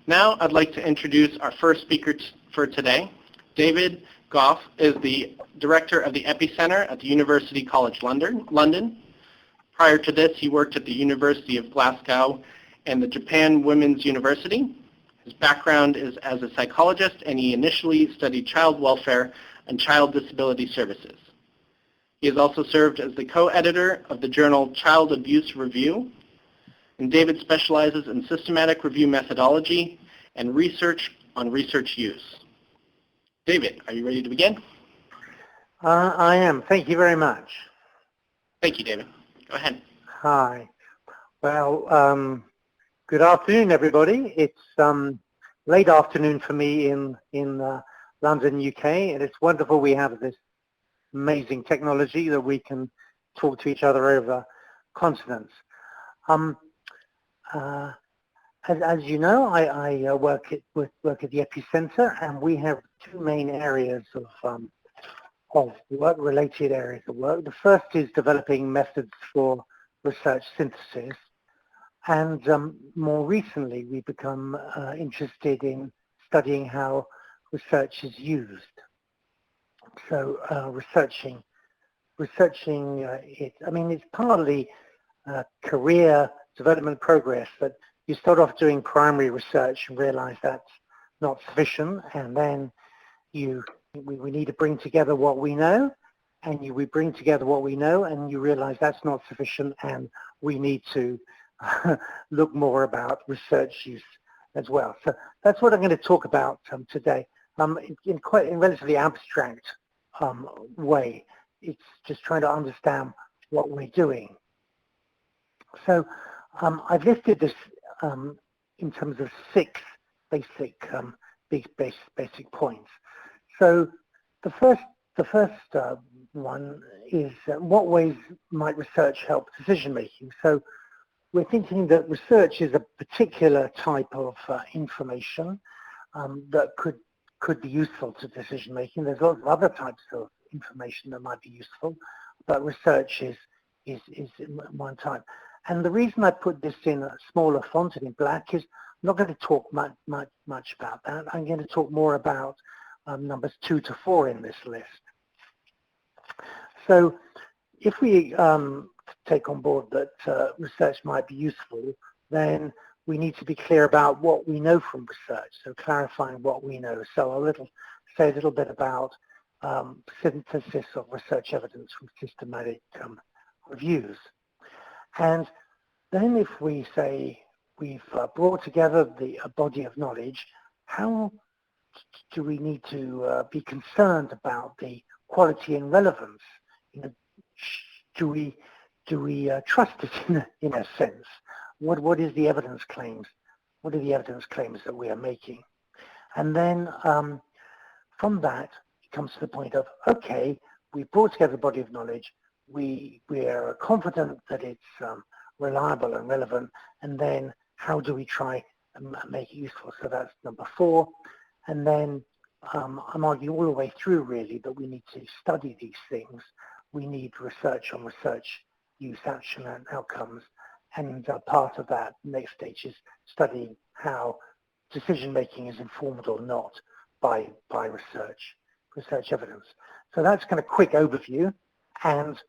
Now I'd like to introduce our first speaker for today. David Gough is the Director of the EPPI-Centre at the University College London. Prior to this, he worked at the University of Glasgow and the Japan Women's University. His background is as a psychologist, and he initially studied child welfare and child disability services. He has also served as the co-editor of the journal Child Abuse Review, and David specializes in systematic review methodology and research on research use. David, are you ready to begin? I am. Thank you very much. Thank you, David. Go ahead. Hi. Well, good afternoon, everybody. It's late afternoon for me in London, UK, and it's wonderful we have this amazing technology that we can talk to each other over continents. As you know, I work at the EPPI-Centre, and we have two main areas of work-related areas of work. The first is developing methods for research synthesis, and more recently we've become interested in studying how research is used. So researching it, I mean, it's partly career development progress, that you start off doing primary research and realize that's not sufficient, and then we need to bring together what we know, and we bring together what we know, and you realize that's not sufficient, and we need to look more about research use as well. So that's what I'm going to talk about today, in a relatively abstract way. It's just trying to understand what we're doing. So I've listed this in terms of 6 basic points. So the first one is what ways might research help decision making? So we're thinking that research is a particular type of information that could be useful to decision making. There's lots of other types of information that might be useful, but research is one type. And the reason I put this in a smaller font and in black is I'm not going to talk much about that. I'm going to talk more about numbers 2 to 4 in this list. So if we take on board that research might be useful, then we need to be clear about what we know from research, so clarifying what we know. So I'll say a little bit about synthesis of research evidence from systematic reviews. And then if we say we've brought together a body of knowledge, how do we need to be concerned about the quality and relevance? You know, do we trust it in a sense? What is the evidence claims? What are the evidence claims that we are making? And then from that, it comes to the point of, okay, we brought together a body of knowledge. We are confident that it's reliable and relevant. And then how do we try and make it useful? So that's number 4. And then I'm arguing all the way through, really, that we need to study these things. We need research on research use, action, and outcomes. And part of that next stage is studying how decision-making is informed or not by research evidence. So that's kind of quick overview, and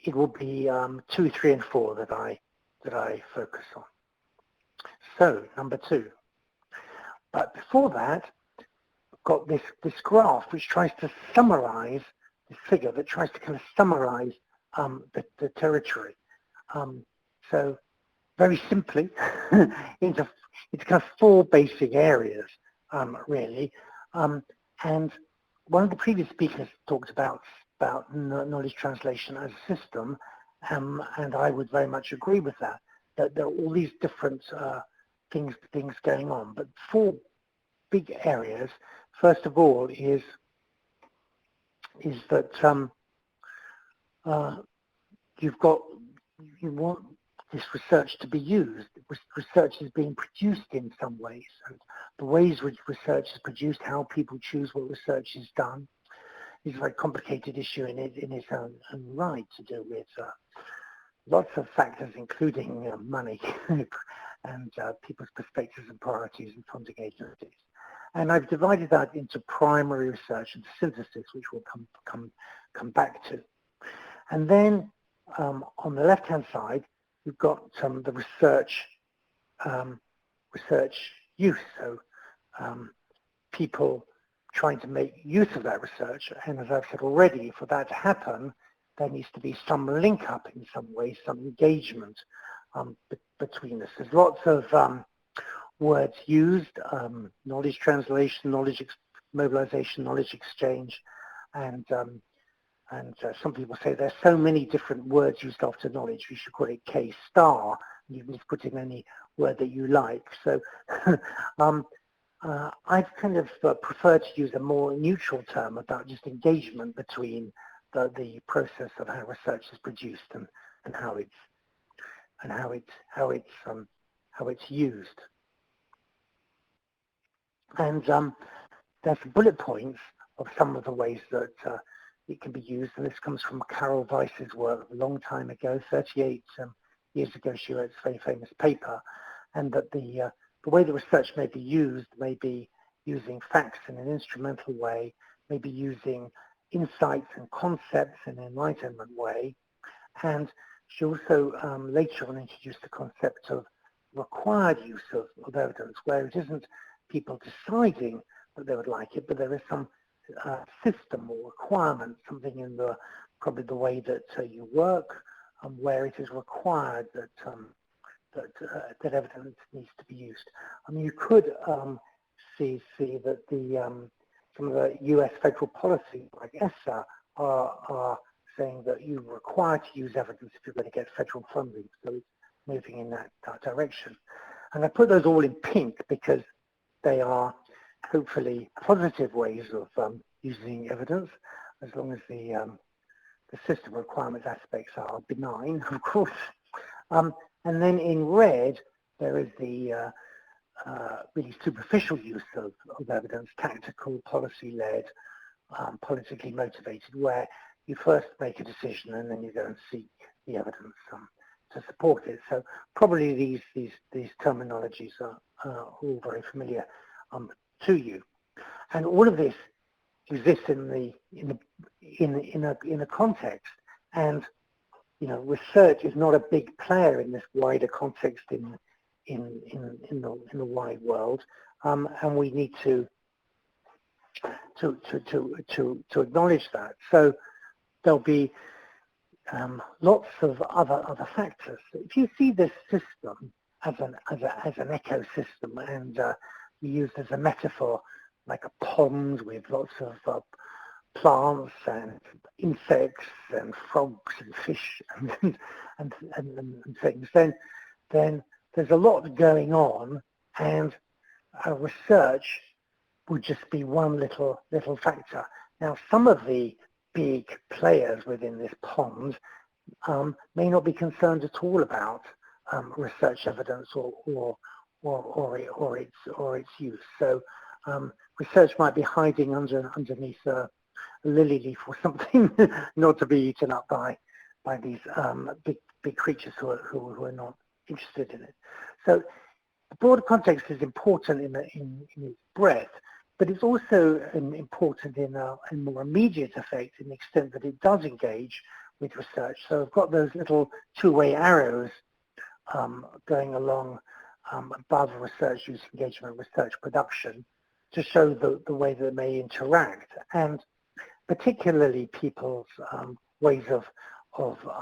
it will be 2, 3, and 4 that I focus on. So number 2. But before that, I've got this graph which tries to summarize, this figure that tries to kind of summarize the territory. So very simply, it's kind of 4 basic areas, really. And one of the previous speakers talked about knowledge translation as a system, and I would very much agree with that there are all these different things going on. But 4 big areas, first of all, is that you want this research to be used. Research is being produced in some ways. And the ways which research is produced, how people choose what research is done, is a very complicated issue in its own right, to do with lots of factors, including money and people's perspectives and priorities and funding agencies. And I've divided that into primary research and synthesis, which we'll come back to. And then on the left-hand side, we've got the research use. So people trying to make use of that research. And as I've said already, for that to happen, there needs to be some link up in some way, some engagement between us. There's lots of words used, knowledge translation, knowledge mobilization, knowledge exchange, and some people say there's so many different words used after knowledge, we should call it K star. You can just put in any word that you like. So I've kind of preferred to use a more neutral term about just engagement between the process of how research is produced and how it's used. And there's bullet points of some of the ways that it can be used, and this comes from Carol Weiss's work a long time ago, 38 years ago. She wrote this very famous paper, and that the way the research may be used may be using facts in an instrumental way, maybe using insights and concepts in an enlightenment way. And she also later on introduced the concept of required use of evidence, where it isn't people deciding that they would like it, but there is some system or requirement, something in probably the way that you work, where it is required that evidence needs to be used. I mean, you could see that some of the U.S. federal policy, like ESSA, are saying that you're required to use evidence if you're going to get federal funding. So it's moving in that direction. And I put those all in pink because they are hopefully positive ways of using evidence, as long as the system requirements aspects are benign, of course. And then in red, there is the really superficial use of evidence, tactical, policy-led, politically motivated, where you first make a decision and then you go and seek the evidence to support it. So probably these terminologies are all very familiar to you, and all of this exists in a context. And you know, research is not a big player in this wider context in the wide world, and we need to acknowledge that. So there'll be lots of other factors. If you see this system as an ecosystem, and used as a metaphor, like a pond with lots of plants and insects and frogs and fish and things, then there's a lot going on, and research would just be one little factor. Now, some of the big players within this pond may not be concerned at all about research evidence or its use. So research might be hiding underneath a lily leaf or something, not to be eaten up by these big creatures who are not interested in it. So the broader context is important in its breadth, but it's also important in more immediate effect in the extent that it does engage with research. So I've got those little two-way arrows going along above research use, engagement, research production, to show the way that they may interact, and particularly people's ways of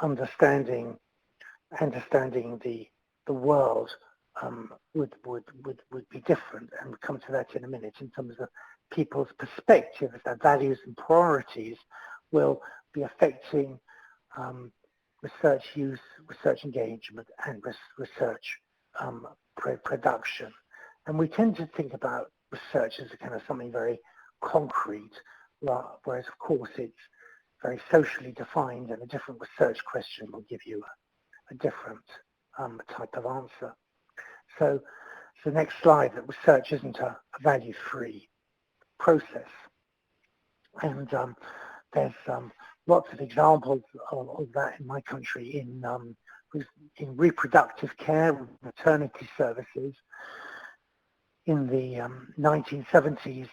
understanding the world would be different, and we'll come to that in a minute. In terms of people's perspectives, their values and priorities will be affecting research use, research engagement, and research production. And we tend to think about research as a kind of something very concrete, whereas of course it's very socially defined, and a different research question will give you a different type of answer. So next slide, that research isn't a value-free process. And there's lots of examples of that in my country, in in reproductive care, maternity services. In the 1970s,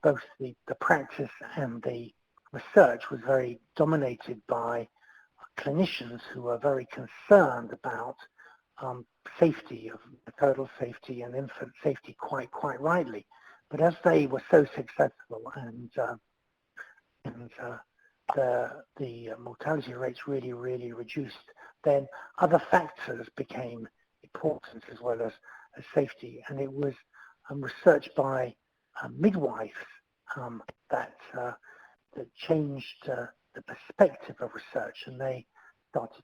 both the practice and the research was very dominated by clinicians who were very concerned about safety, of maternal safety and infant safety, quite rightly. But as they were so successful and the mortality rates really reduced, then other factors became important as well as safety. And it was research by midwives that changed the perspective of research, and they started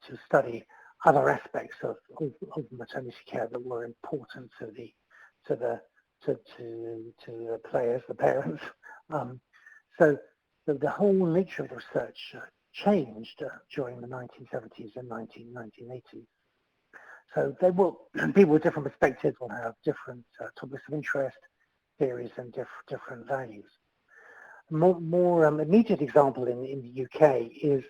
to study other aspects of maternity care that were important to the players, the parents. So the whole nature of the research changed during the 1970s and 1980s. So people with different perspectives will have different topics of interest, theories, and different values. More immediate example in the UK is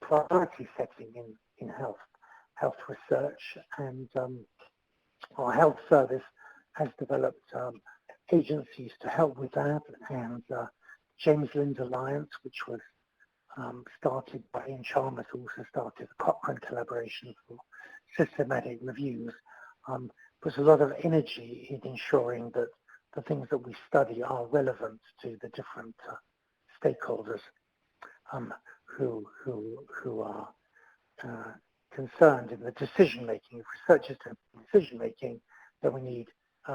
priority setting in health research, and our health service has developed agencies to help with that, and James Lind Alliance, which was started by Ian Chalmers, who also started the Cochrane collaboration for systematic reviews, puts a lot of energy in ensuring that the things that we study are relevant to the different stakeholders who are concerned in the decision making. If research is decision making, then we need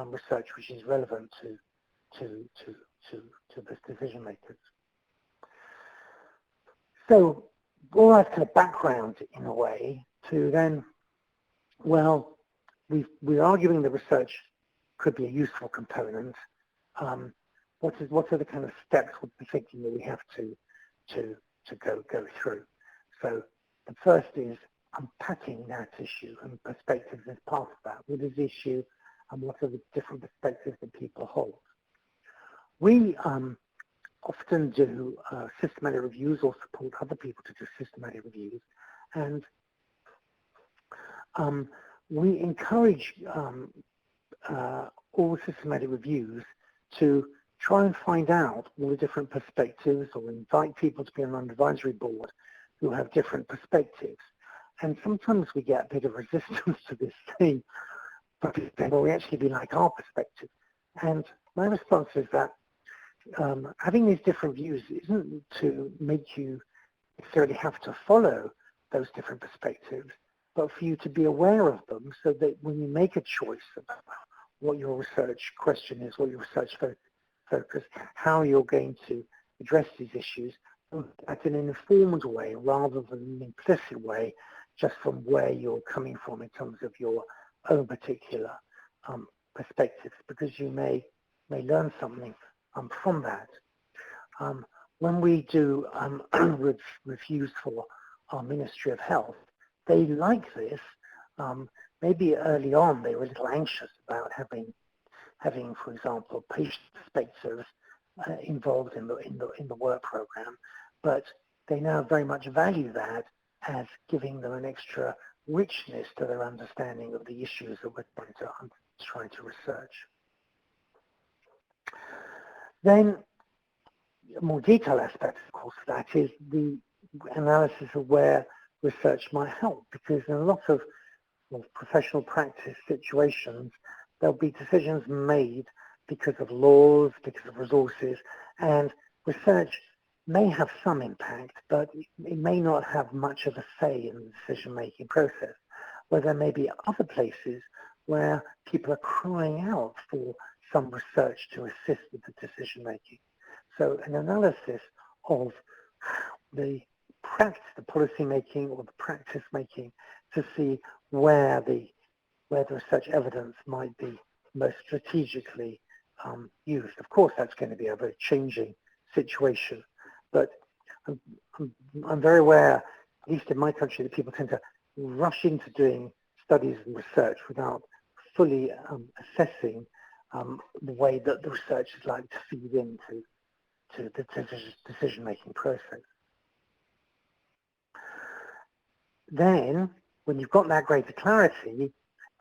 research which is relevant to the decision makers. So all that kind of background in a way to then, well, we're arguing that research could be a useful component. What are the kind of steps we're thinking that we have to go through? So the first is unpacking that issue and perspectives as part of that. What is the issue and what are the different perspectives that people hold? We often do systematic reviews or support other people to do systematic reviews, and we encourage all systematic reviews to try and find out all the different perspectives, or invite people to be on an advisory board who have different perspectives. And sometimes we get a bit of resistance to this thing, but we actually like our perspective. And my response is that having these different views isn't to make you necessarily have to follow those different perspectives, but for you to be aware of them so that when you make a choice about what your research question is, what your research focus, how you're going to address these issues, at an informed way rather than an implicit way, just from where you're coming from in terms of your own particular perspectives, because you may learn something from that. When we do reviews for our Ministry of Health, they like this. Maybe early on they were a little anxious about having, for example, patient perspectives involved in the work program, but they now very much value that as giving them an extra richness to their understanding of the issues that we're trying to research. Then a more detailed aspect, of course, of that is the analysis of where research might help, because in a lot of professional practice situations, there'll be decisions made because of laws, because of resources, and research may have some impact, but it may not have much of a say in the decision-making process, where there may be other places where people are crying out for some research to assist with the decision-making. So an analysis of the practice, the policy-making or the practice-making, to see where the research evidence might be most strategically used. Of course, that's going to be a very changing situation, but I'm very aware, at least in my country, that people tend to rush into doing studies and research without fully assessing the way that the research is likely to feed into the decision-making process. Then when you've got that greater clarity,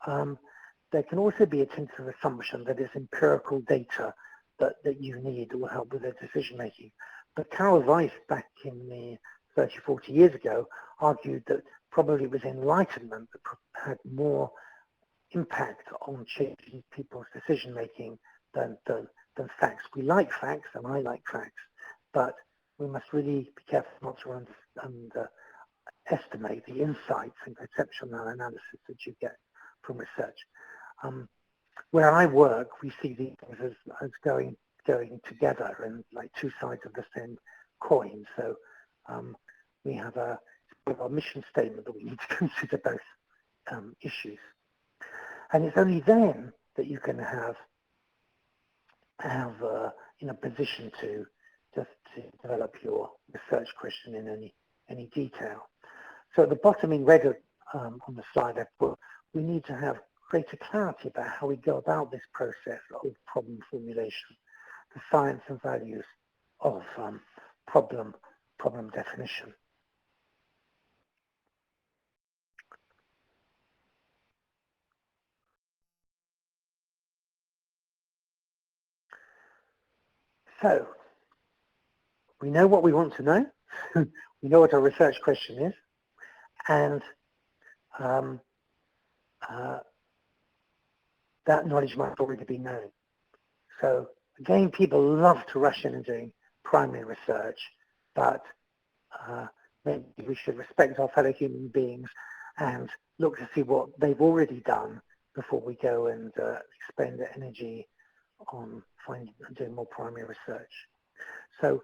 there can also be a tentative assumption that it's empirical data that you need that will help with their decision making. But Carol Weiss, back in the 30, 40 years ago, argued that probably it was enlightenment that had more impact on changing people's decision making than facts. We like facts, and I like facts, but we must really be careful not to underestimate the insights and conceptual analysis that you get from research. Where I work, we see these things as going together and like two sides of the same coin. So we have a mission statement that we need to consider both issues. And it's only then that you can have in a position to develop your research question in any detail. So at the bottom in red on the slide, I put we need to have greater clarity about how we go about this process of problem formulation, the science and values of problem definition. So we know what we want to know. We know what our research question is, and that knowledge might already be known. So again, people love to rush in and doing primary research, but maybe we should respect our fellow human beings and look to see what they've already done before we go and expend energy on doing more primary research. So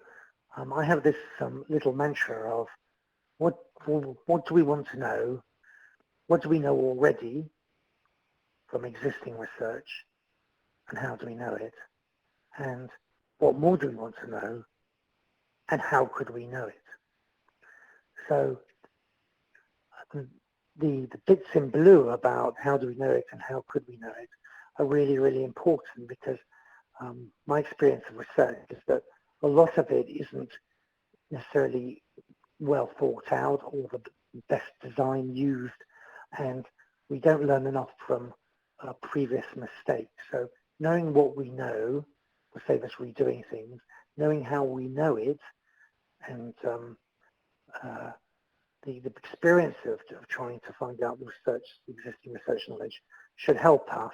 I have this little mantra of what do we want to know, what do we know already from existing research, and how do we know it, and what more do we want to know, and how could we know it. So the bits in blue about how do we know it and how could we know it are really, really important, because my experience of research is that a lot of it isn't necessarily well thought out or the best design used, and we don't learn enough from previous mistakes. So knowing what we know will save us redoing things. Knowing how we know it, and the experience of trying to find out the existing research knowledge should help us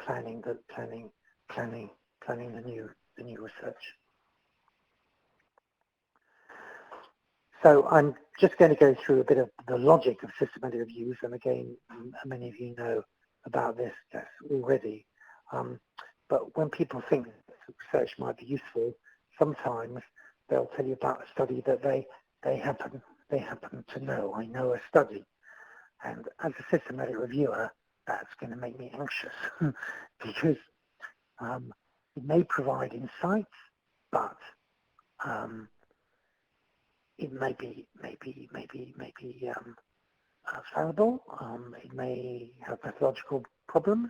planning the new research. So I'm just going to go through a bit of the logic of systematic reviews, and again, many of you know about this already. But when people think research might be useful, sometimes they'll tell you about a study that they happen to know. I know a study, and as a systematic reviewer, that's going to make me anxious because it may provide insights, but it may be fallible. It may have pathological problems.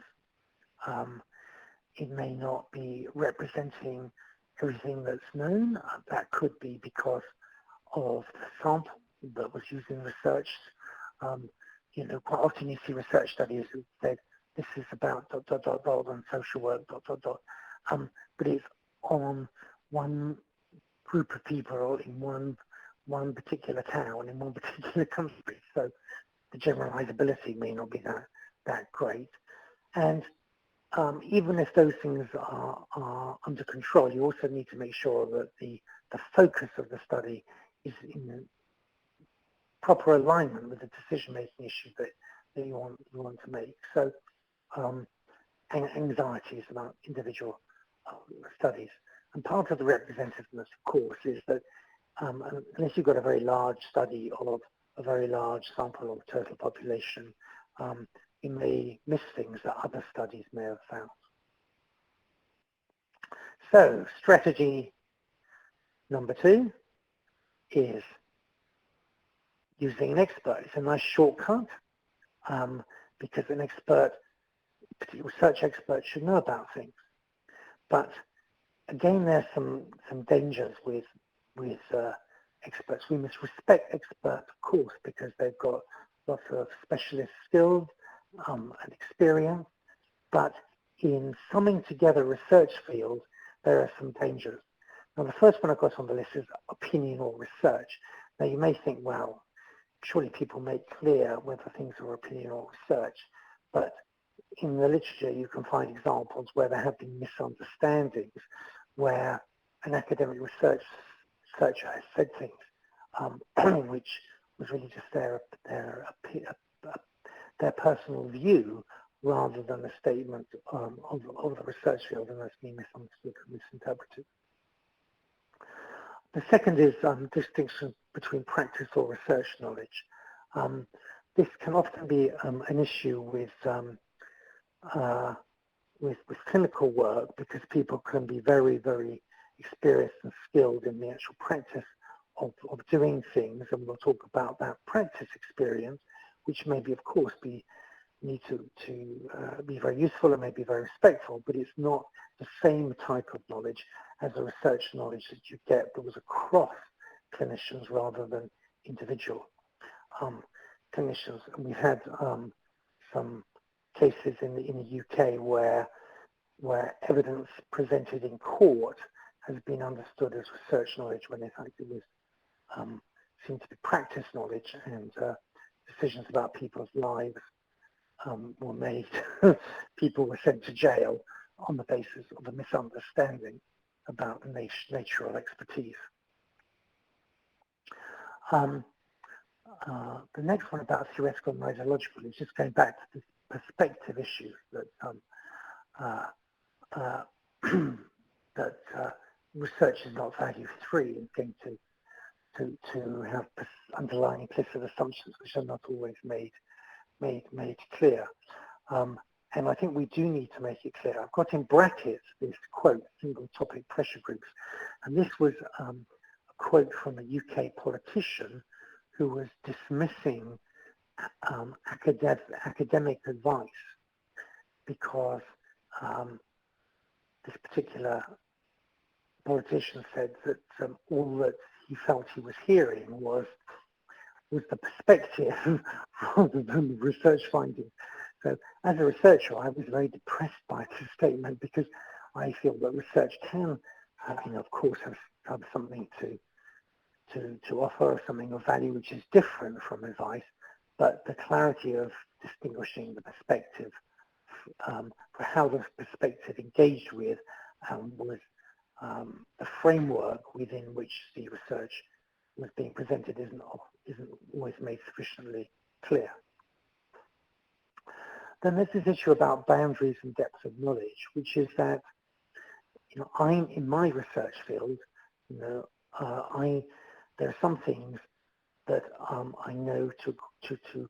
It may not be representing everything that's known. That could be because of the sample that was used in research. You know, quite often you see research studies that said this is about ... and social work ... but it's on one group of people in one particular town in one particular country. So the generalizability may not be that great. And even if those things are under control, you also need to make sure that the focus of the study is in proper alignment with the decision-making issue that you want to make. So anxieties about individual studies. And part of the representativeness, of course, is that unless you've got a very large study of a very large sample of total population, you may miss things that other studies may have found. So strategy number 2 is using an expert. It's a nice shortcut because an expert, particularly research expert, should know about things. But again, there's some dangers with experts. We must respect experts, of course, because they've got lots of specialist skills and experience, but in summing together research fields, there are some dangers. Now, the first one I've got on the list is opinion or research. Now, you may think, well, surely people make clear whether things are opinion or research, but in the literature you can find examples where there have been misunderstandings, where an academic researcher has said things which was really just their personal view rather than a statement of the research field, and that's been misunderstood and misinterpreted. The second is distinction between practice or research knowledge. This can often be an issue with clinical work, because people can be very, very experienced and skilled in the actual practice of doing things, and we'll talk about that practice experience, which maybe, of course, need to be very useful and maybe very respectful, but it's not the same type of knowledge as the research knowledge that you get that was across clinicians rather than individual clinicians. And we've had some cases in the UK where evidence presented in court has been understood as research knowledge when in fact it was seemed to be practice knowledge, and decisions about people's lives were made. People were sent to jail on the basis of a misunderstanding about the nature of expertise. The next one about theoretical and ideological is just going back to the perspective issues that research is not value free. It's going to have underlying implicit assumptions which are not always made clear. And I think we do need to make it clear. I've got in brackets this quote, single topic pressure groups. And this was a quote from a UK politician who was dismissing academic advice because this particular politician said that all that he felt he was hearing was the perspective rather than the research findings. So as a researcher, I was very depressed by this statement, because I feel that research can, of course, have something to offer, something of value which is different from advice, but the clarity of distinguishing the perspective for how the perspective engaged with was the framework within which the research was being presented isn't always made sufficiently clear. Then there's this issue about boundaries and depth of knowledge, which is that, I'm in my research field, there are some things that I know to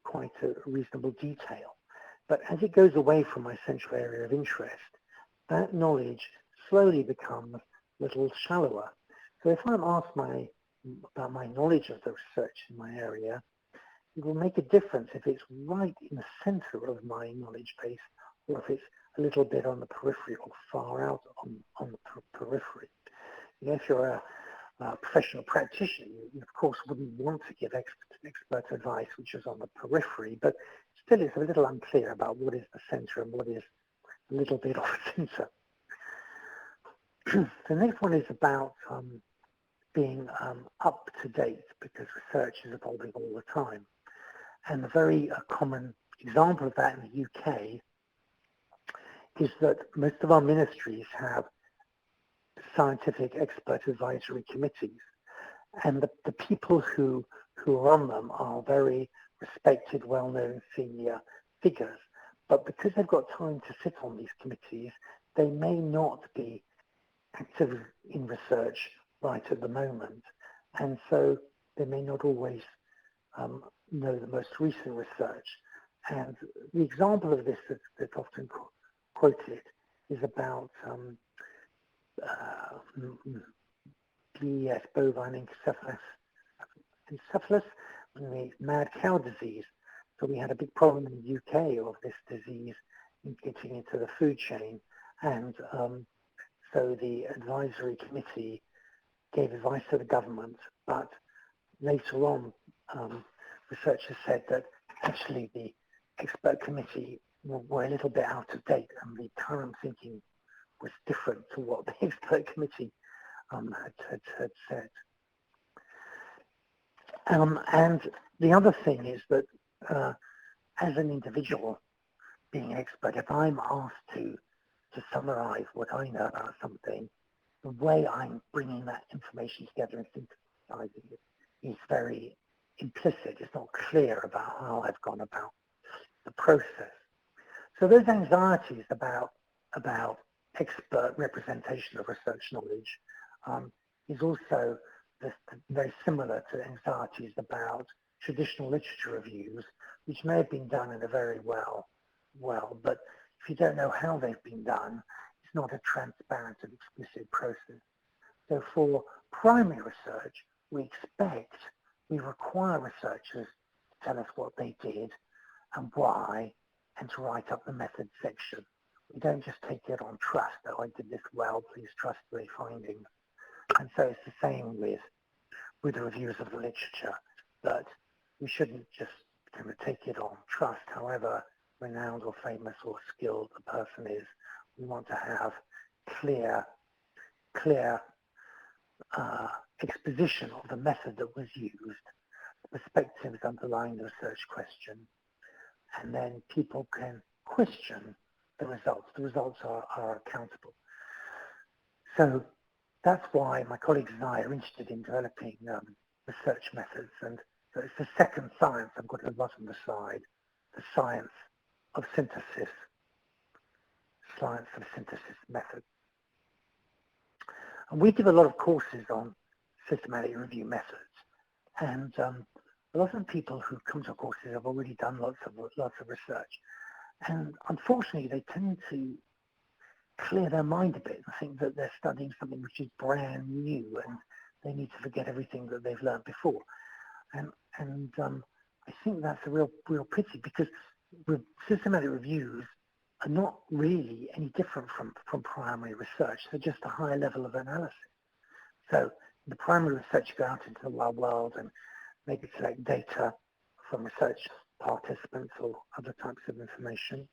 quite a reasonable detail, but as it goes away from my central area of interest, that knowledge slowly becomes a little shallower. So if I'm asked about my knowledge of the research in my area, it will make a difference if it's right in the center of my knowledge base, or if it's a little bit on the periphery or far out on the periphery. If you're a professional practitioner, you of course wouldn't want to give expert advice which is on the periphery, but still it's a little unclear about what is the center and what is a little bit off center. The next one is about being up to date, because research is evolving all the time. And a very common example of that in the UK is that most of our ministries have scientific expert advisory committees, and the people who are on them are very respected, well-known senior figures. But because they've got time to sit on these committees, they may not be active in research right at the moment, and so they may not always know the most recent research. And the example of this that's often quoted is about BES, bovine encephalitis, and the mad cow disease. So we had a big problem in the UK of this disease getting into the food chain, and so the advisory committee gave advice to the government, but later on researchers said that actually the expert committee were a little bit out of date, and the current thinking was different to what the expert committee had said. And the other thing is that as an individual being an expert, if I'm asked to summarize what I know about something, the way I'm bringing that information together and synthesizing it is very implicit. It's not clear about how I've gone about the process. So those anxieties about expert representation of research knowledge is also very similar to anxieties about traditional literature reviews, which may have been done in a very well, but if you don't know how they've been done, it's not a transparent and explicit process. So for primary research, we require researchers to tell us what they did and why, and to write up the method section. We don't just take it on trust, that I did this well, please trust the findings. And so it's the same with the reviews of the literature, that we shouldn't just kind of take it on trust, however renowned or famous or skilled the person is. We want to have clear exposition of the method that was used, the perspectives underlying the research question, and then people can question the results. The results are accountable. So that's why my colleagues and I are interested in developing research methods. And so it's the second science I've got at the bottom of the slide, the science of synthesis method. And we give a lot of courses on systematic review methods, and a lot of people who come to courses have already done lots of research, and unfortunately they tend to clear their mind a bit and think that they're studying something which is brand new and they need to forget everything that they've learned before. And I think that's a real pity, because systematic reviews are not really any different from primary research. They're just a higher level of analysis. So the primary research, you go out into the wild world and maybe collect data from research participants or other types of information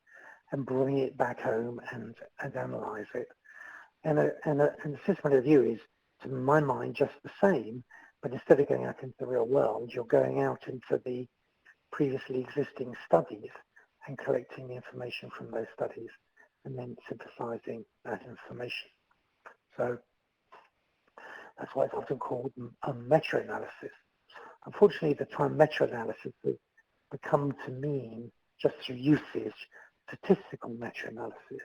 and bring it back home and analyze it. And a systematic review is, to my mind, just the same, but instead of going out into the real world, you're going out into the previously existing studies and collecting the information from those studies and then synthesizing that information. So that's why it's often called meta-analysis. Unfortunately, the term meta-analysis has become to mean, just through usage, statistical meta-analysis.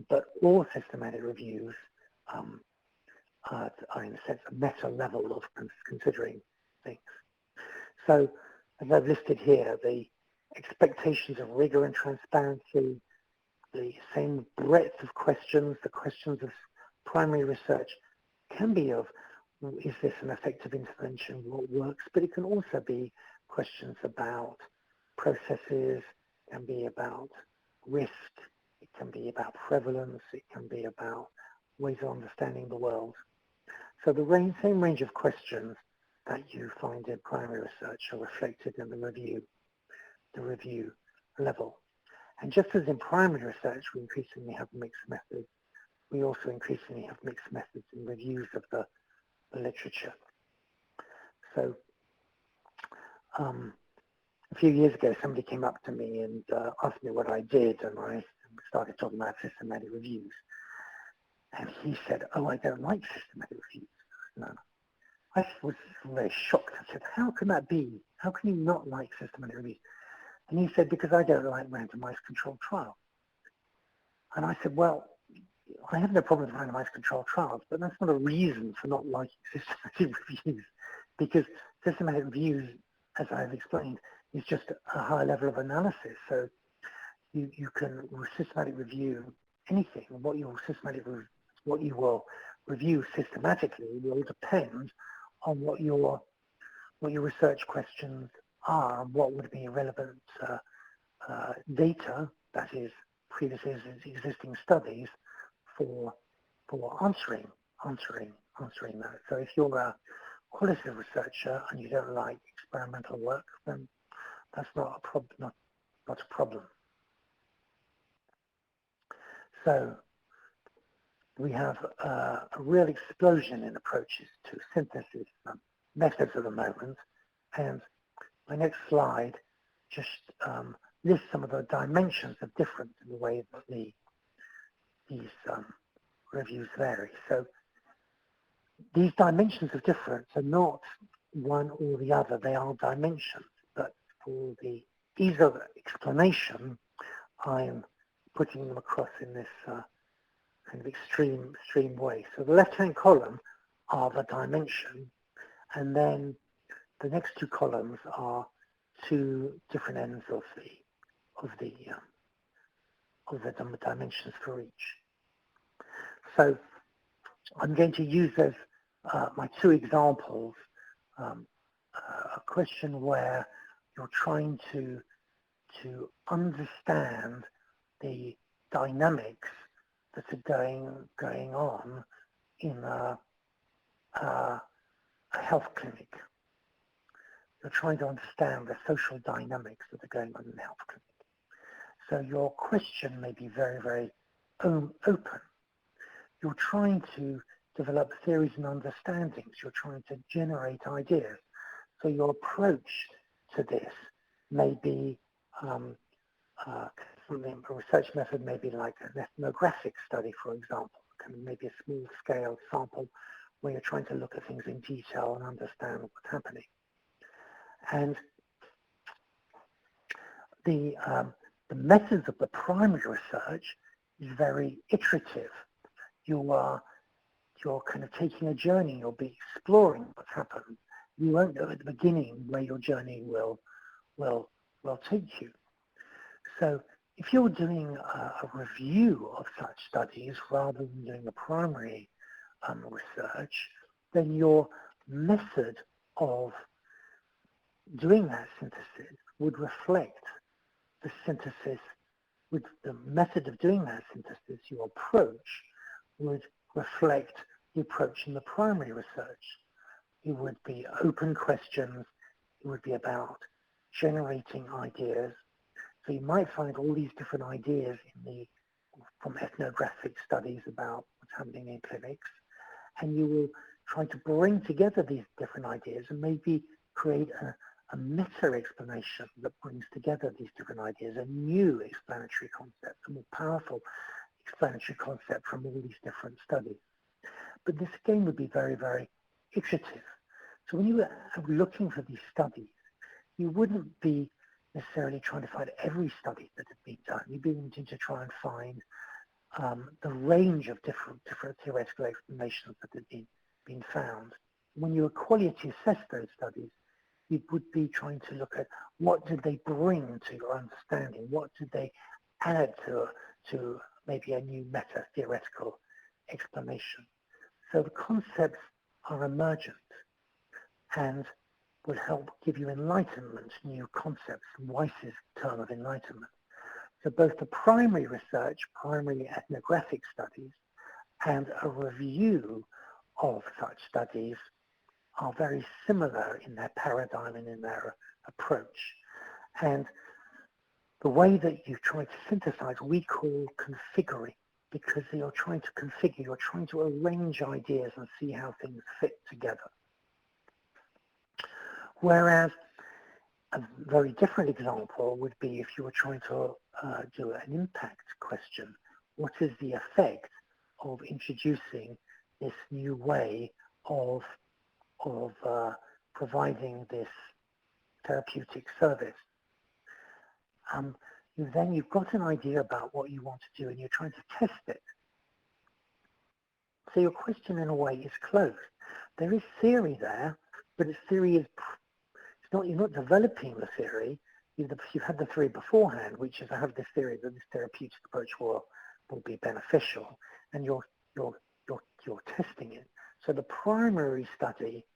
But all systematic reviews are, in a sense, a meta level of considering things. So, as I've listed here, the expectations of rigor and transparency, the same breadth of questions, the questions of primary research can be of, is this an effective intervention, what works, but it can also be questions about processes, it can be about risk, it can be about prevalence, it can be about ways of understanding the world. So the same range of questions that you find in primary research are reflected in the review level. And just as in primary research, we increasingly have mixed methods, we also increasingly have mixed methods in reviews of the literature. So a few years ago, somebody came up to me and asked me what I did, and I started talking about systematic reviews. And he said, oh, I don't like systematic reviews. No. I was very shocked. I said, how can that be? How can you not like systematic reviews? And he said, because I don't like randomized controlled trials. And I said, well, I have no problem with randomized controlled trials, but that's not a reason for not liking systematic reviews, because systematic reviews, as I've explained, is just a higher level of analysis. So you can systematic review anything. What you will review systematically will depend on what your research questions are, and what would be relevant data, that is previously existing studies, for answering that. So if you're a qualitative researcher and you don't like experimental work, then that's not a problem. Not a problem. So we have a real explosion in approaches to synthesis methods at the moment, and my next slide just lists some of the dimensions of difference in the way that these reviews vary. So these dimensions of difference are not one or the other, they are dimensions, but for the ease of explanation, I'm putting them across in this kind of extreme way. So the left-hand column are the dimension, and then the next two columns are two different ends of the dimensions for each. So I'm going to use as my two examples a question where you're trying to understand the dynamics that are going on in a health clinic. You're trying to understand the social dynamics that are going on in the health clinic. So your question may be very, very open. You're trying to develop theories and understandings. You're trying to generate ideas. So your approach to this may be something, a research method may be like an ethnographic study, for example, kind of maybe a small-scale sample where you're trying to look at things in detail and understand what's happening. And the methods of the primary research is very iterative. You're kind of taking a journey. You'll be exploring what's happened. You won't know at the beginning where your journey will take you. So if you're doing a review of such studies rather than doing a primary research, then your method of doing that synthesis would reflect the synthesis, with the method of doing that synthesis, your approach would reflect the approach in the primary research. It would be open questions. It would be about generating ideas. So you might find all these different ideas from ethnographic studies about what's happening in clinics, and you will try to bring together these different ideas and maybe create a meta-explanation that brings together these different ideas, a new explanatory concept, a more powerful explanatory concept from all these different studies. But this again would be very, very iterative. So when you are looking for these studies, you wouldn't be necessarily trying to find every study that had been done. You'd be wanting to try and find the range of different theoretical explanations that had been found. When you quality assess those studies, you would be trying to look at what did they bring to your understanding, what did they add to maybe a new meta-theoretical explanation. So the concepts are emergent and will help give you enlightenment, new concepts, Weiss's term of enlightenment. So both the primary research, primary ethnographic studies, and a review of such studies are very similar in their paradigm and in their approach. And the way that you try to synthesize, we call configuring, because you're trying to configure, you're trying to arrange ideas and see how things fit together. Whereas a very different example would be if you were trying to do an impact question. What is the effect of introducing this new way of providing this therapeutic service? Then you've got an idea about what you want to do and you're trying to test it. So your question in a way is closed. There is theory there, but its theory is, you're not developing the theory. You've had the theory beforehand, which is I have this theory that this therapeutic approach will be beneficial, and you're testing it. So the primary study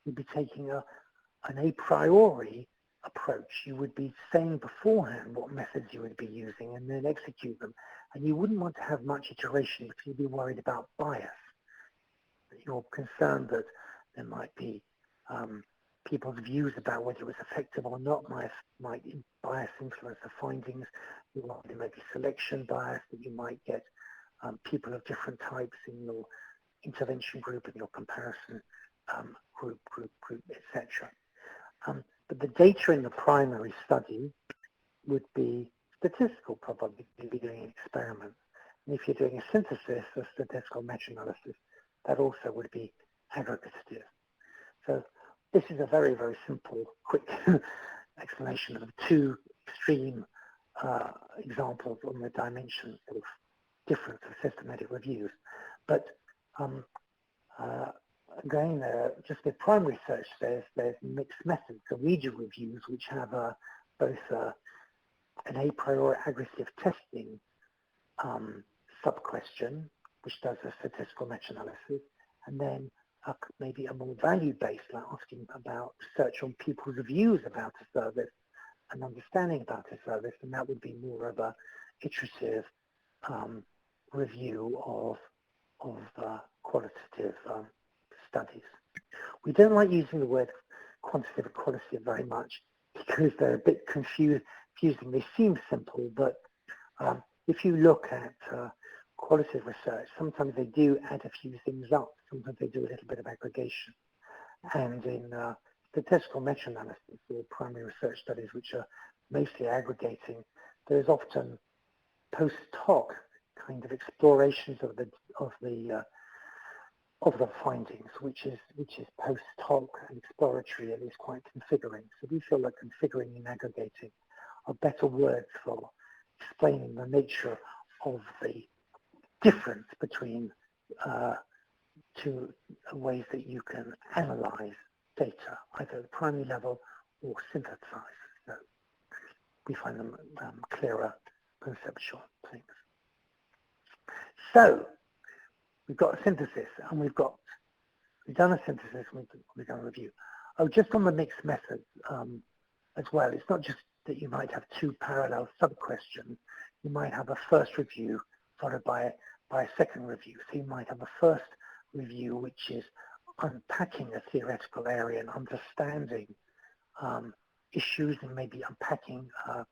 would be taking an a priori approach. You would be saying beforehand what methods you would be using and then execute them. And you wouldn't want to have much iteration because you'd be worried about bias. You're concerned that there might be people's views about whether it was effective or not might bias influence the findings. There may be selection bias, that you might get people of different types in your intervention group and your comparison group, etc. But the data in the primary study would be statistical, probably. You'd be doing an experiment. And if you're doing a synthesis or statistical meta-analysis, that also would be aggregative. So this is a very, very simple, quick explanation of two extreme examples on the dimensions of difference of systematic reviews. But again, just the primary research says there's mixed methods. So we do reviews which have both an a priori aggregative testing sub-question, which does a statistical meta-analysis, and then maybe a more value-based, like asking about research on people's views about a service and understanding about a service, and that would be more of a iterative review of qualitative studies. We don't like using the word quantitative and qualitative very much because they're a bit confusing. They seem simple, but if you look at qualitative research, sometimes they do add a few things up. Sometimes they do a little bit of aggregation. And in statistical meta-analysis or primary research studies, which are mostly aggregating, there's often post hoc kind of explorations of the findings, which is post hoc and exploratory, and is quite configuring. So we feel like configuring and aggregating are better words for explaining the nature of the difference between two ways that you can analyze data, either at the primary level or synthesize. So we find them clearer conceptual things. So we've got a synthesis, and we've done a synthesis, and we've done a review. Oh, just on the mixed methods as well, it's not just that you might have two parallel sub-questions. You might have a first review followed by a second review. So you might have a first review which is unpacking a theoretical area and understanding issues, and maybe unpacking a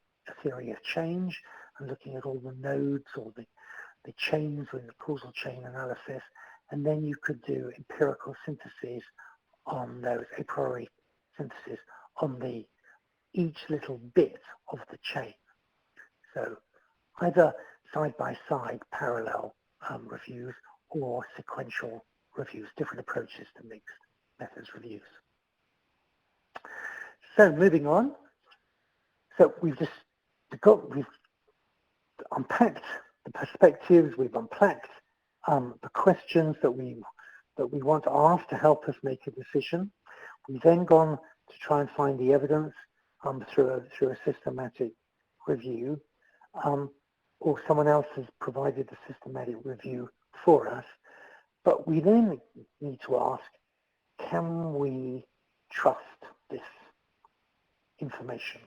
theory of change and looking at all the nodes or the chains in the causal chain analysis. And then you could do empirical syntheses on those, a priori synthesis on each little bit of the chain. So either side-by-side parallel reviews or sequential reviews, different approaches to mixed methods reviews. So moving on. So we've unpacked the perspectives, we've unpacked the questions that we want to ask to help us make a decision. We've then gone to try and find the evidence through a systematic review, or someone else has provided the systematic review for us. But we then need to ask, can we trust this information?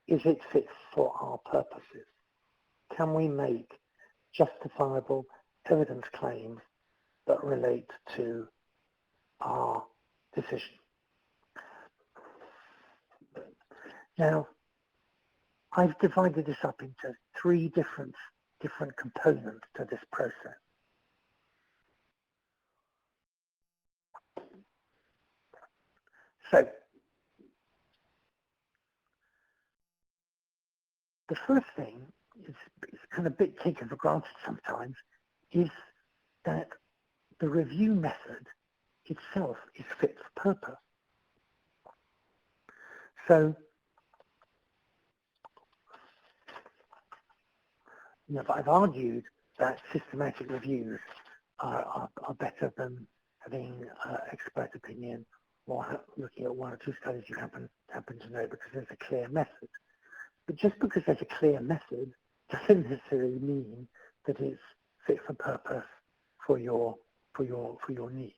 Is it fit for our purposes? Can we make justifiable evidence claims that relate to our decision? Now, I've divided this up into three different components to this process. So, the first thing is kind of a bit taken for granted sometimes, is that the review method itself is fit for purpose. So, I've argued that systematic reviews are better than having expert opinion or looking at one or two studies you happen to know, because there's a clear method. But just because there's a clear method doesn't necessarily mean that it's fit for purpose for your needs.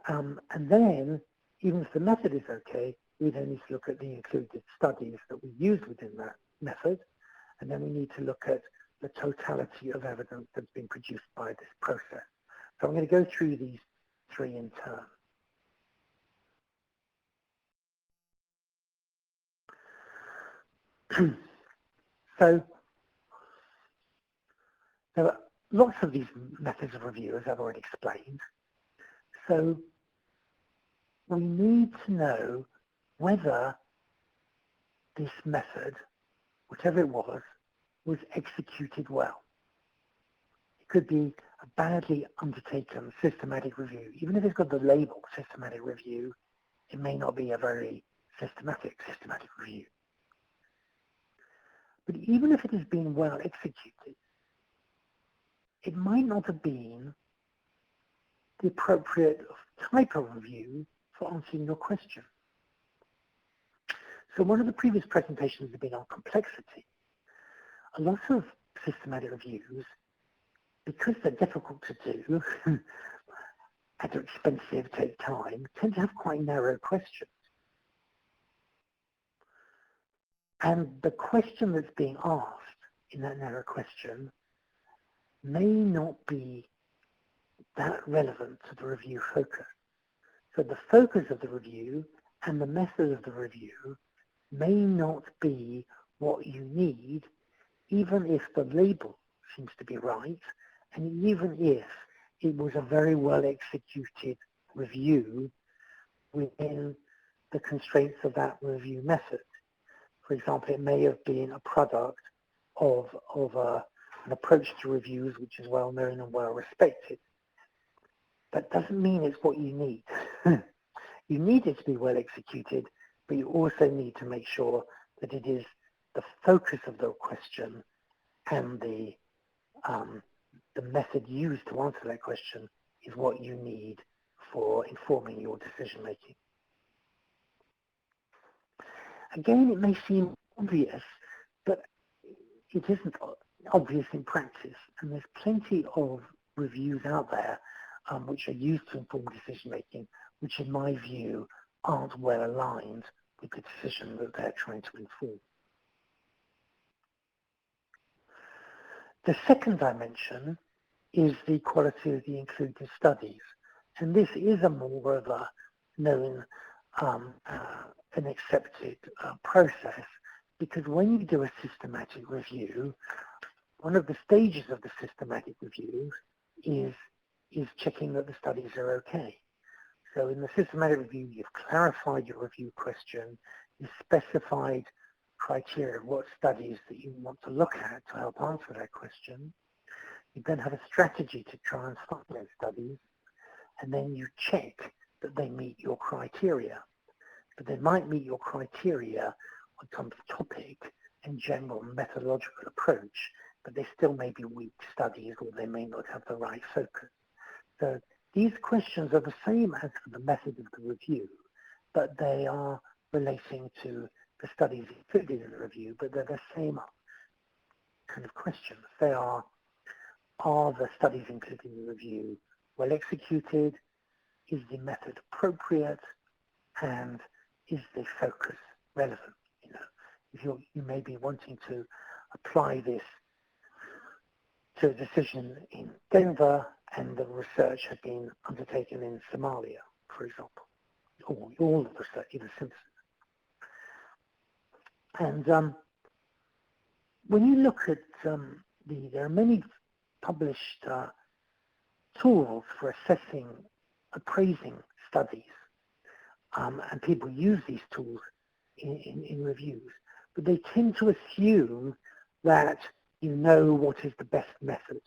And then, even if the method is okay, we then need to look at the included studies that we use within that method, and then we need to look at the totality of evidence that's been produced by this process. So I'm going to go through these three in turn. So there are lots of these methods of review, as I've already explained. So we need to know whether this method, whatever it was executed well. It could be a badly undertaken systematic review. Even if it's got the label systematic review, it may not be a very systematic review. But even if it has been well executed, it might not have been the appropriate type of review for answering your question. So one of the previous presentations has been on complexity. A lot of systematic reviews, because they're difficult to do and are expensive, take time, tend to have quite narrow questions. And the question that's being asked in that narrow question may not be that relevant to the review focus. So the focus of the review and the method of the review may not be what you need, even if the label seems to be right, and even if it was a very well executed review within the constraints of that review method. For example, it may have been a product of an approach to reviews which is well known and well respected. That doesn't mean it's what you need. You need it to be well executed, but you also need to make sure that it is the focus of the question and the method used to answer that question is what you need for informing your decision making. Again, it may seem obvious, but it isn't obvious in practice, and there's plenty of reviews out there which are used to inform decision making, which in my view aren't well aligned with the decision that they're trying to inform. The second dimension is the quality of the included studies, and this is a more of a known and accepted process, because when you do a systematic review, one of the stages of the systematic review is checking that the studies are okay. So in the systematic review, you've clarified your review question, you've specified criteria of what studies that you want to look at to help answer that question. You then have a strategy to try and find those studies, and then you check that they meet your criteria. But they might meet your criteria on some topic and general methodological approach, but they still may be weak studies, or they may not have the right focus. So these questions are the same as for the method of the review, but they are relating to the studies included in the review, but they're the same kind of questions. They are the studies included in the review well executed? Is the method appropriate? And is the focus relevant? You know, if you may be wanting to apply this to a decision in Denver, and the research had been undertaken in Somalia, for example, or all of the research, even synthesis. And when you look at there are many published tools for assessing, appraising studies, and people use these tools in reviews, but they tend to assume that you know what is the best method.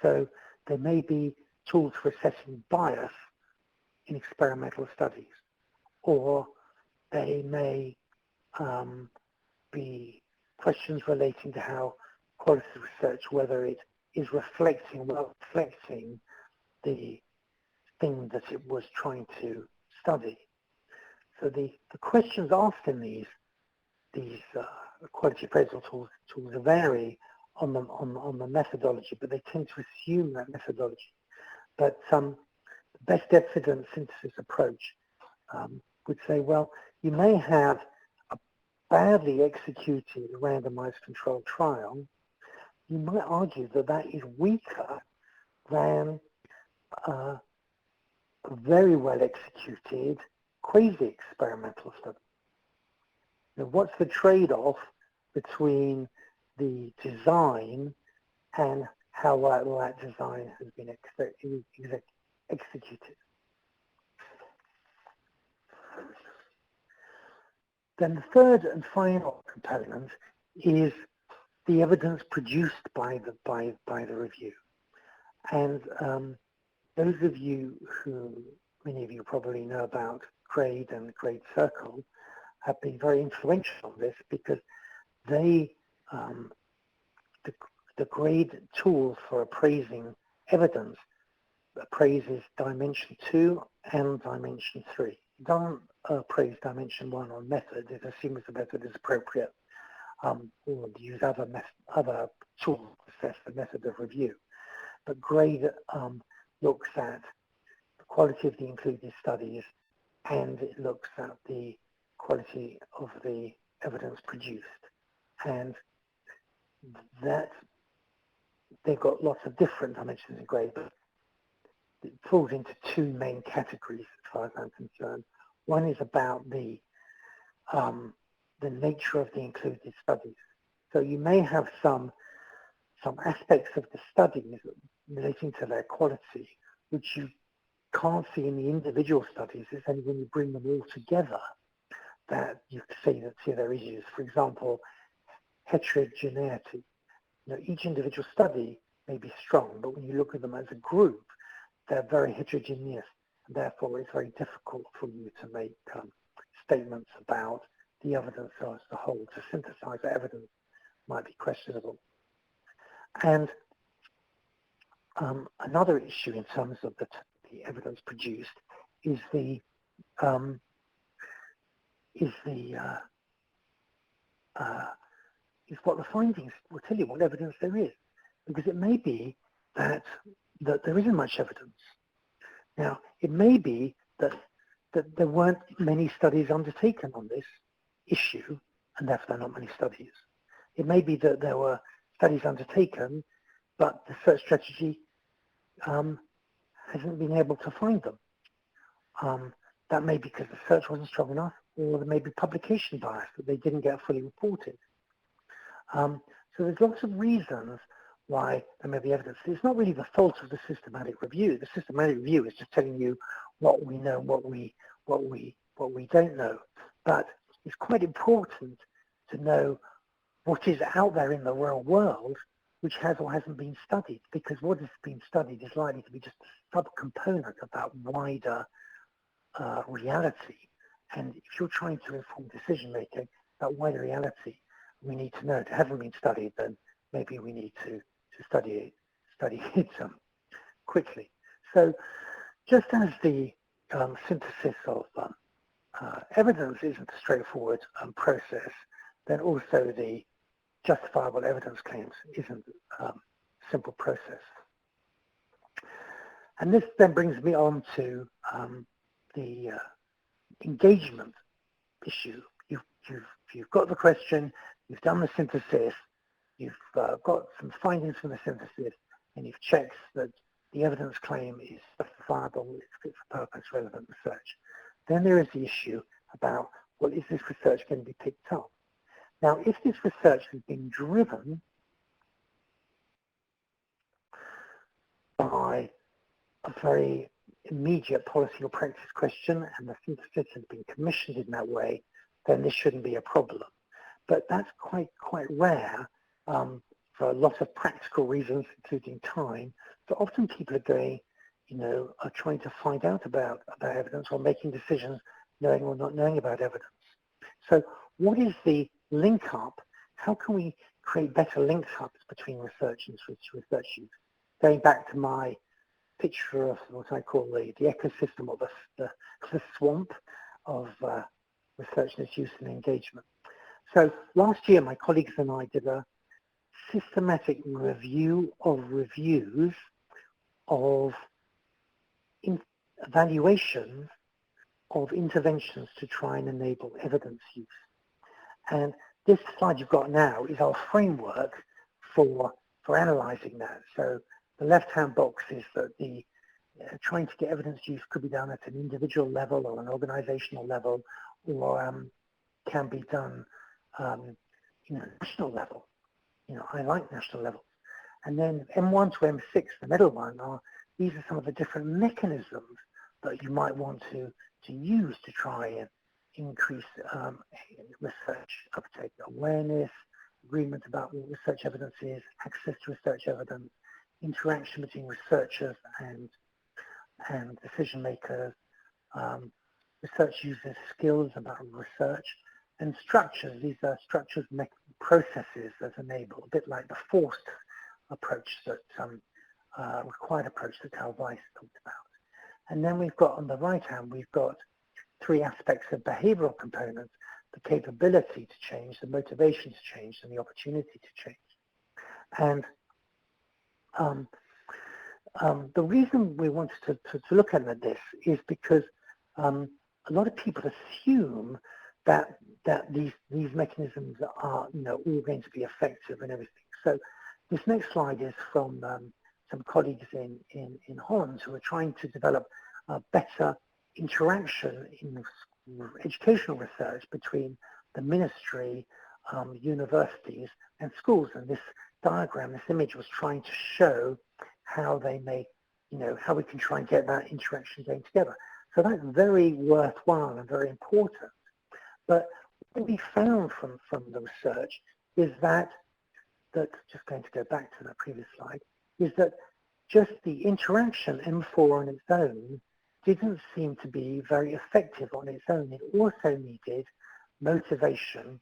So there may be tools for assessing bias in experimental studies, or they may be questions relating to how quality research, whether it is reflecting the thing that it was trying to study. So the questions asked in these quality appraisal tools vary on the methodology, but they tend to assume that methodology. But the best evidence synthesis approach would say, well, you may have a badly executed randomized controlled trial. You might argue that that is weaker than a very well executed quasi-experimental study. Now, what's the trade-off between the design and how well that design has been executed. Then the third and final component is the evidence produced by the review. And those of you who, many of you probably know about GRADE and GRADE Circle, have been very influential on this because they, the GRADE tools for appraising evidence appraises dimension 2 and dimension 3. It doesn't appraise dimension 1 on method. It assumes the method is appropriate, or use other tools to assess the method of review. But GRADE looks at the quality of the included studies, and it looks at the quality of the evidence produced. And that they've got lots of different dimensions in GRADE, but it falls into two main categories as far as I'm concerned. One is about the nature of the included studies. So you may have some aspects of the studies relating to their quality, which you can't see in the individual studies. It's only when you bring them all together that you see there are issues. For example, heterogeneity. Each individual study may be strong, but when you look at them as a group, they're very heterogeneous, and therefore it's very difficult for you to make statements about the evidence as a whole. To synthesize the evidence might be questionable. And another issue in terms of the evidence produced is what the findings will tell you, what evidence there is, because it may be that there isn't much evidence. Now, it may be that there weren't many studies undertaken on this issue, and therefore there are not many studies. It may be that there were studies undertaken, but the search strategy hasn't been able to find them. That may be because the search wasn't strong enough, or there may be publication bias that they didn't get fully reported. So there's lots of reasons why there may be evidence. It's not really the fault of the systematic review. The systematic review is just telling you what we know, what we don't know. But it's quite important to know what is out there in the real world, which has or hasn't been studied, because what has been studied is likely to be just a subcomponent of that wider reality. And if you're trying to inform decision making, that wider reality, we need to know. If it hasn't been studied, then maybe we need to study it quickly. So just as the synthesis of evidence isn't a straightforward process, then also the justifiable evidence claims isn't a simple process. And this then brings me on to the engagement issue. You've got the question, you've done the synthesis, you've got some findings from the synthesis, and you've checked that the evidence claim is justifiable, it's fit for purpose, relevant research. Then there is the issue about, well, is this research going to be picked up? Now, if this research has been driven by a very immediate policy or practice question, and the synthesis has been commissioned in that way, then this shouldn't be a problem. But that's quite rare for a lot of practical reasons, including time. So often people are going, are trying to find out about evidence or making decisions knowing or not knowing about evidence. So what is the link up? How can we create better link ups between research and research use? Going back to my picture of what I call the ecosystem, or the swamp of research and its use and engagement. So last year, my colleagues and I did a systematic review of reviews of evaluations of interventions to try and enable evidence use. And this slide you've got now is our framework for analysing that. So the left-hand box is that the trying to get evidence use could be done at an individual level or an organisational level, or can be done national level. I like national levels. And then M1 to M6, the middle one, these are some of the different mechanisms that you might want to use to try and increase research uptake, awareness, agreement about what research evidence is, access to research evidence, interaction between researchers and decision makers, research users' skills about research, and structures. These are structures, processes that enable, a bit like the forced approach that required approach that Carl Weiss talked about. And then we've got on the right hand, we've got three aspects of behavioral components: the capability to change, the motivation to change, and the opportunity to change. And the reason we wanted to look at this is because a lot of people assume that these mechanisms are all going to be effective and everything. So this next slide is from some colleagues in Holland who are trying to develop a better interaction in educational research between the ministry, universities, and schools. And this diagram, this image, was trying to show how they may, how we can try and get that interaction going together. So that's very worthwhile and very important. But what we found from the research is that just going to go back to that previous slide, is that just the interaction M4 on its own didn't seem to be very effective on its own. It also needed motivation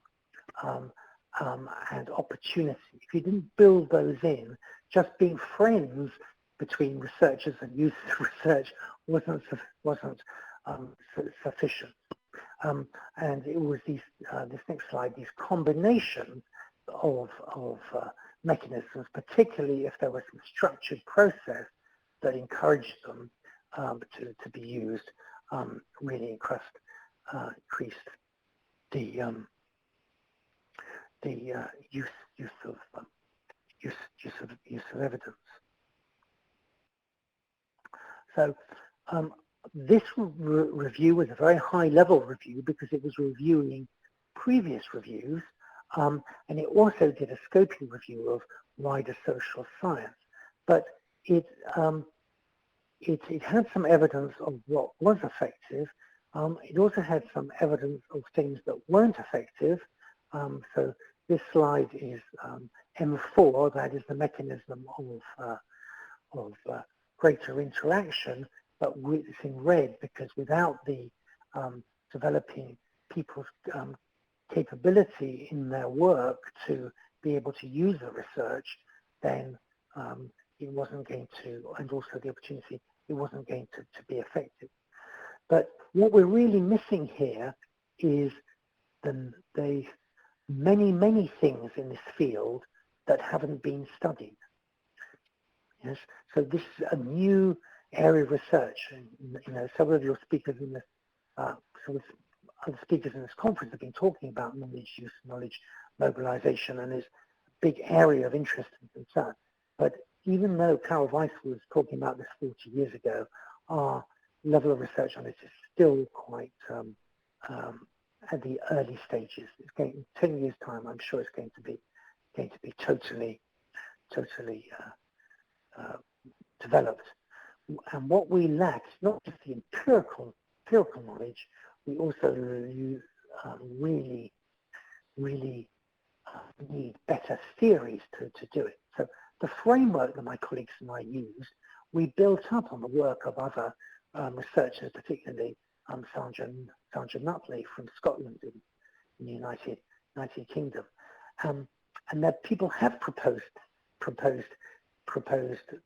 and opportunity. If you didn't build those in, just being friends between researchers and users of research wasn't sufficient. And it was this next slide, these combinations of mechanisms, particularly if there was some structured process that encouraged them to be used, really increased the use of evidence. So this review was a very high-level review because it was reviewing previous reviews, and it also did a scoping review of wider social science. But it had some evidence of what was effective. It also had some evidence of things that weren't effective. So this slide is M4, that is the mechanism of greater interaction, but it's in red because without the developing people's capability in their work to be able to use the research, then it wasn't going to, and also the opportunity, it wasn't going to be effective. But what we're really missing here is the many things in this field that haven't been studied. Yes, so this is a new area of research, and several of your speakers in this, some of other speakers in this conference have been talking about knowledge use, knowledge mobilization, and is a big area of interest and concern. But even though Carl Weiss was talking about this 40 years ago, our level of research on it is still quite at the early stages. It's going, in 10 years' time, I'm sure it's going to be totally developed. And what we lack, not just the empirical knowledge, we also really need better theories to do it. So the framework that my colleagues and I used, we built up on the work of other researchers, particularly Sandra Nutley from Scotland in the United Kingdom, and that people have proposed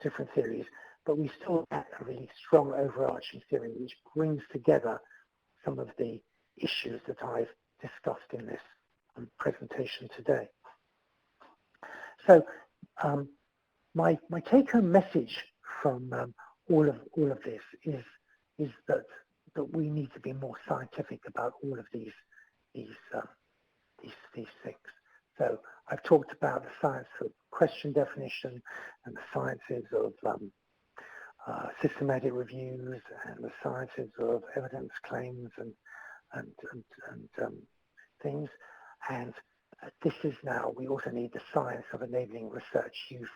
different theories, but we still have a really strong overarching theory which brings together some of the issues that I've discussed in this presentation today. So my take-home message from all of this is that we need to be more scientific about all of these things. So I've talked about the science of question definition and the sciences of systematic reviews and the sciences of evidence claims and things, and This is now, we also need the science of enabling research use.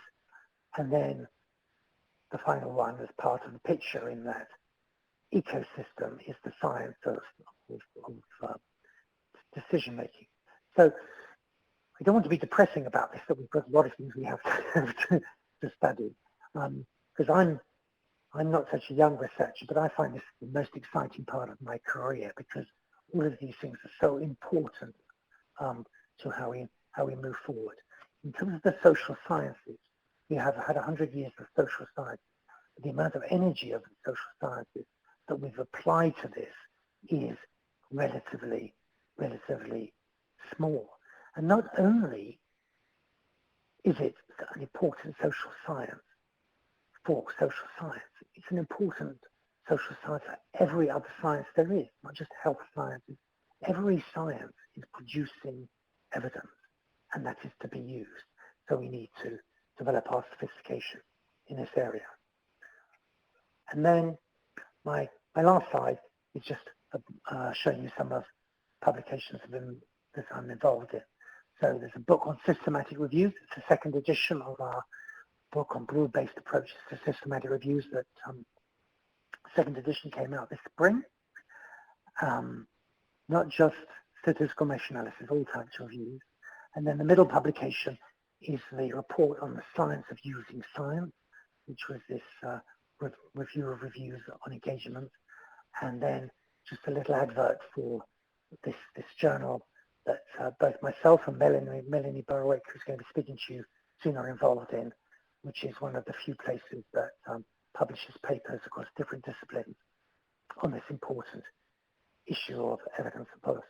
And then the final one as part of the picture in that ecosystem is the science of decision making. So I don't want to be depressing about this, that we've got a lot of things we have to study. Because I'm not such a young researcher, but I find this the most exciting part of my career because all of these things are so important to how we move forward. In terms of the social sciences, we have had 100 years of social science. The amount of energy of the social sciences that we've applied to this is relatively small. And not only is it an important social science for social science, it's an important social science for every other science there is, not just health sciences. Every science is producing evidence, and that is to be used. So we need to develop our sophistication in this area. And then my last slide is just showing you some of publications that I'm involved in. So there's a book on systematic reviews. It's the second edition of our book on broad-based approaches to systematic reviews that second edition came out this spring. Not just statistical meta-analysis, all types of reviews. And then the middle publication is the report on the science of using science, which was this review of reviews on engagement. And then just a little advert for this journal that both myself and Melanie Burwick, who's going to be speaking to you soon, are involved in, which is one of the few places that publishes papers across different disciplines on this important issue of evidence and policy.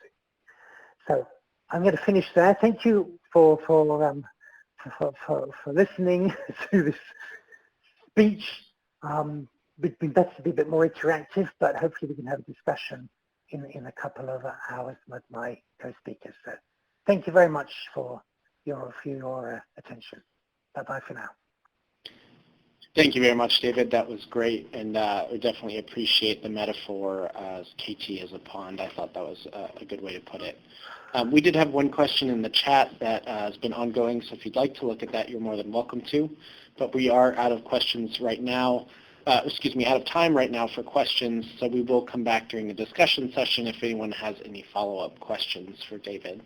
So I'm going to finish there. Thank you for listening to this speech. It'd be better to be a bit more interactive, but hopefully we can have a discussion in a couple of hours with my co-speakers. So thank you very much for your attention. Bye-bye for now. Thank you very much, David. That was great, and we definitely appreciate the metaphor as KT as a pond. I thought that was a good way to put it. We did have one question in the chat that has been ongoing, so if you'd like to look at that, you're more than welcome to. But we are out of questions right now. Out of time right now for questions, so we will come back during the discussion session if anyone has any follow-up questions for David.